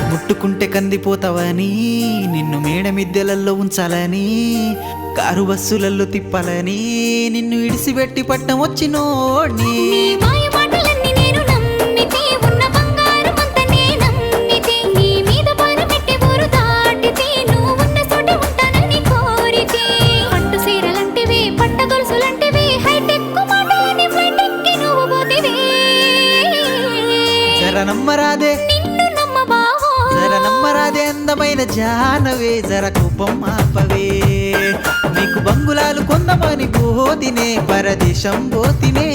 ముట్టుకుంటే కందిపోతావని నిన్ను మేడ మిద్దెలల్లో ఉంచాలని కారు బస్సులల్లో తిప్పాలని నిన్ను ఇడిసిపెట్టి పట్టం వచ్చినోడ్ని నీ మాయ మాటలన్నీ నేను నమ్మితే ఉన్న బంగారమంతా నే నమ్మితే నీ మీద పారబెట్టి ఊరు దాటితే నువ్వు ఉన్న చోట ఉంటానని కోరితే పట్టు సీరలంటివి పట్ట గొలుసులంటివి హైటెక్ మాటలని ఫ్లైట్ ఎక్కి నువ్వు పోతివే జర నమ్మరాదే నిన్ను నమ్మబావో జర నమ్మరాదే అందమైన జానవే జర కోపం ఆపవే నీకు బంగులాలు కొందమని పోతినే పరదేశం పోతినే